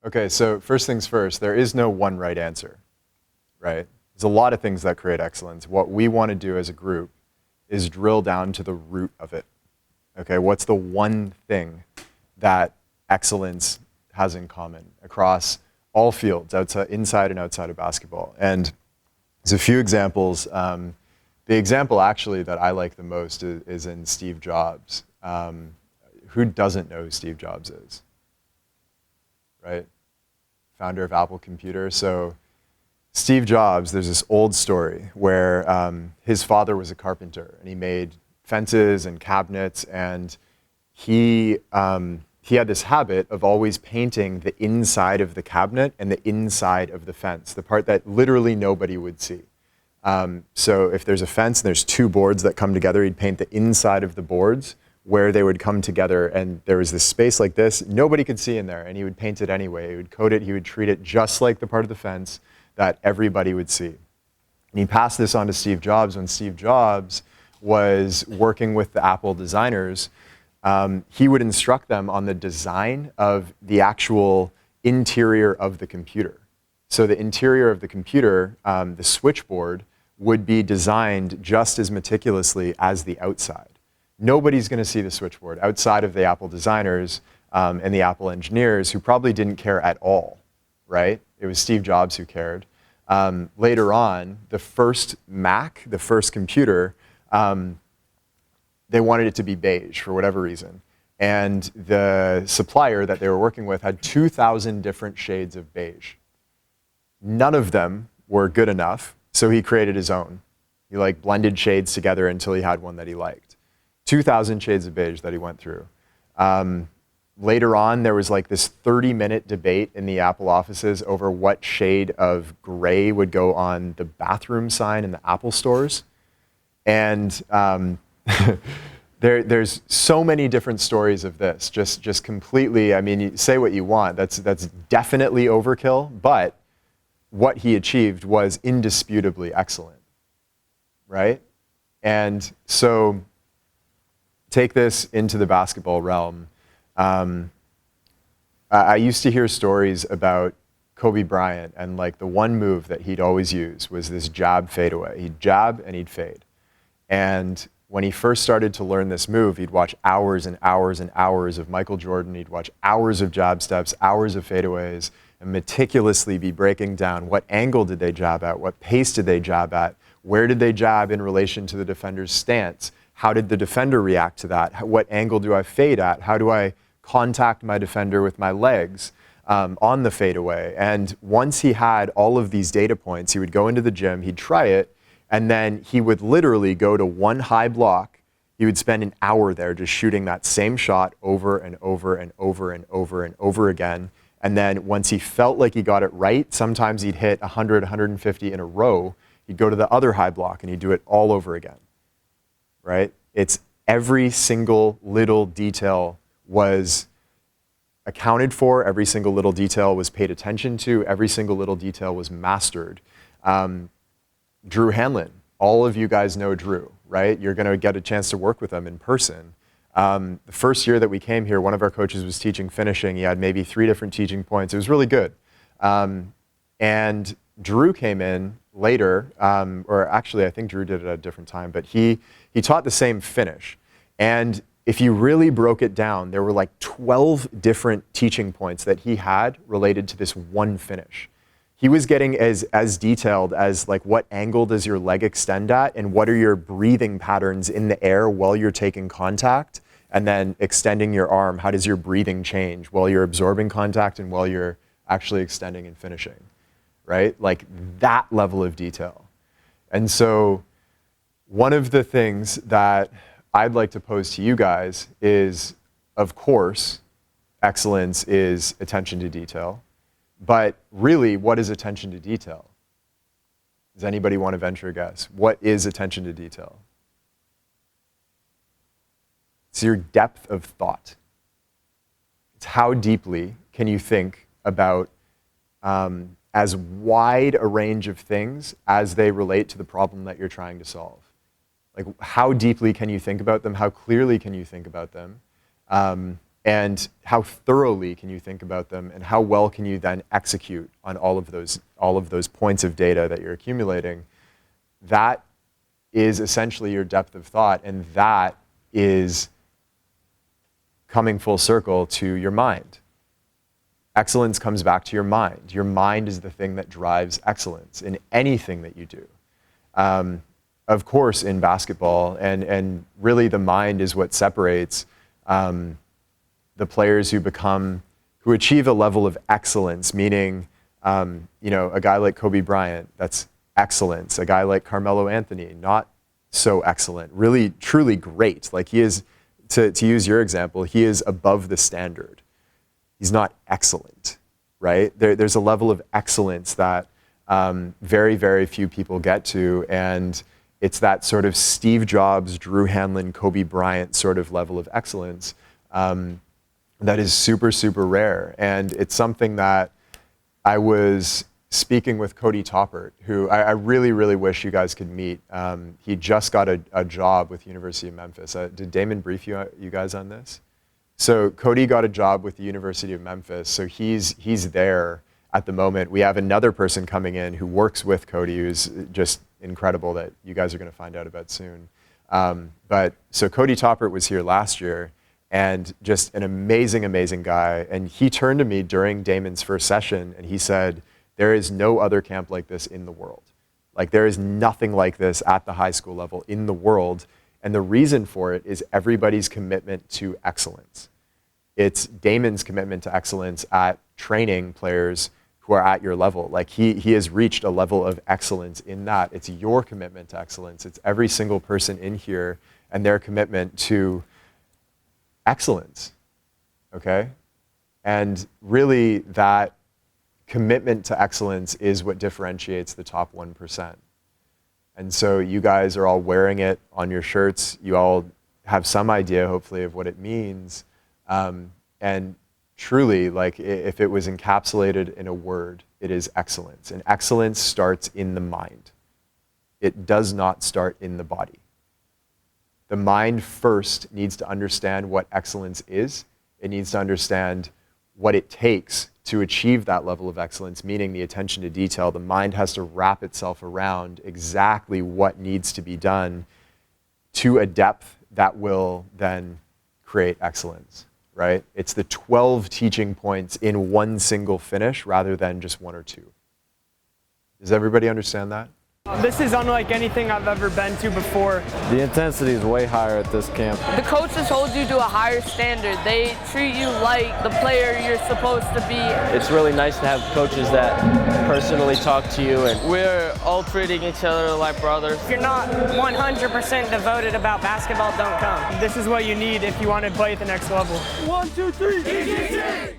Okay, so first things first, there is no one right answer, right? There's a lot of things that create excellence. What we want to do as a group is drill down to the root of it. Okay, what's the one thing that excellence has in common across all fields, inside and outside of basketball? And there's a few examples. The example actually that I like the most is in Steve Jobs. Who doesn't know who Steve Jobs is? Right? Founder of Apple Computer. So Steve Jobs, there's this old story where his father was a carpenter and he made fences and cabinets, and he had this habit of always painting the inside of the cabinet and the inside of the fence, the part that literally nobody would see. So if there's a fence and there's two boards that come together, he'd paint the inside of the boards where they would come together, and there was this space like this, nobody could see in there, and he would paint it anyway. He would coat it, he would treat it just like the part of the fence that everybody would see. And he passed this on to Steve Jobs. When Steve Jobs was working with the Apple designers, he would instruct them on the design of the actual interior of the computer. So the interior of the computer, the switchboard, would be designed just as meticulously as the outside. Nobody's going to see the switchboard outside of the Apple designers and the Apple engineers, who probably didn't care at all, right? It was Steve Jobs who cared. Later on, the first Mac, the first computer, they wanted it to be beige for whatever reason. And the supplier that they were working with had 2,000 different shades of beige. None of them were good enough, so he created his own. He blended shades together until he had one that he liked. 2,000 shades of beige that he went through. Later on, there was this 30-minute debate in the Apple offices over what shade of gray would go on the bathroom sign in the Apple stores. And there's so many different stories of this, just completely, I mean, you say what you want, that's definitely overkill, but what he achieved was indisputably excellent, right? And so take this into the basketball realm. I used to hear stories about Kobe Bryant, and the one move that he'd always use was this jab fadeaway. He'd jab and he'd fade. And when he first started to learn this move, he'd watch hours and hours and hours of Michael Jordan. He'd watch hours of jab steps, hours of fadeaways, and meticulously be breaking down what angle did they jab at, what pace did they jab at, where did they jab in relation to the defender's stance, how did the defender react to that, what angle do I fade at, how do I contact my defender with my legs on the fadeaway. And once he had all of these data points, he would go into the gym, he'd try it, and then he would literally go to one high block. He would spend an hour there just shooting that same shot over and over and over and over and over again. And then once he felt like he got it right, sometimes he'd hit 100, 150 in a row. He'd go to the other high block and he'd do it all over again, right? It's every single little detail was accounted for, every single little detail was paid attention to, every single little detail was mastered. Drew Hanlon, all of you guys know Drew, right? You're going to get a chance to work with him in person. The first year that we came here, one of our coaches was teaching finishing. He had maybe 3 different teaching points. It was really good. And Drew came in later, or actually I think Drew did it at a different time, but he taught the same finish. And if you really broke it down, there were 12 different teaching points that he had related to this one finish. He was getting as detailed as what angle does your leg extend at, and what are your breathing patterns in the air while you're taking contact, and then extending your arm, how does your breathing change while you're absorbing contact and while you're actually extending and finishing, right? That level of detail. And so one of the things that I'd like to pose to you guys is, of course, excellence is attention to detail. But really, what is attention to detail? Does anybody want to venture a guess? What is attention to detail? It's your depth of thought. It's how deeply can you think about as wide a range of things as they relate to the problem that you're trying to solve. How deeply can you think about them? How clearly can you think about them? And how thoroughly can you think about them, and how well can you then execute on all of those points of data that you're accumulating? That is essentially your depth of thought, and that is coming full circle to your mind. Excellence comes back to your mind. Your mind is the thing that drives excellence in anything that you do. Of course, in basketball, and really the mind is what separates the players who achieve a level of excellence, meaning, a guy like Kobe Bryant, that's excellence. A guy like Carmelo Anthony, not so excellent, really, truly great. Like he is, to use your example, he is above the standard. He's not excellent, right? There's a level of excellence that very, very few people get to, and it's that sort of Steve Jobs, Drew Hanlon, Kobe Bryant sort of level of excellence that is super, super rare. And it's something that I was speaking with Cody Toppert, who I really, really wish you guys could meet. He just got a job with University of Memphis. Did Damon brief you guys on this? So Cody got a job with the University of Memphis, so he's there at the moment. We have another person coming in who works with Cody, who's just incredible, that you guys are going to find out about soon. So Cody Toppert was here last year, and just an amazing, amazing guy. And he turned to me during Damon's first session, and he said, there is no other camp like this in the world. Like, there is nothing like this at the high school level in the world. And the reason for it is everybody's commitment to excellence. It's Damon's commitment to excellence at training players who are at your level. Like, he has reached a level of excellence in that. It's your commitment to excellence. It's every single person in here and their commitment to excellence, okay? And really, that commitment to excellence is what differentiates the top 1%. And so you guys are all wearing it on your shirts. You all have some idea, hopefully, of what it means. And truly, like, if it was encapsulated in a word, it is excellence. And excellence starts in the mind. It does not start in the body. The mind first needs to understand what excellence is. It needs to understand what it takes to achieve that level of excellence, meaning the attention to detail. The mind has to wrap itself around exactly what needs to be done to a depth that will then create excellence, right? It's the 12 teaching points in one single finish rather than just one or two. Does everybody understand that? This is unlike anything I've ever been to before. The intensity is way higher at this camp. The coaches hold you to a higher standard. They treat you like the player you're supposed to be. It's really nice to have coaches that personally talk to you, and we're all treating each other like brothers. If you're not 100% devoted about basketball, don't come. This is what you need if you want to play at the next level. 1, 2, 3.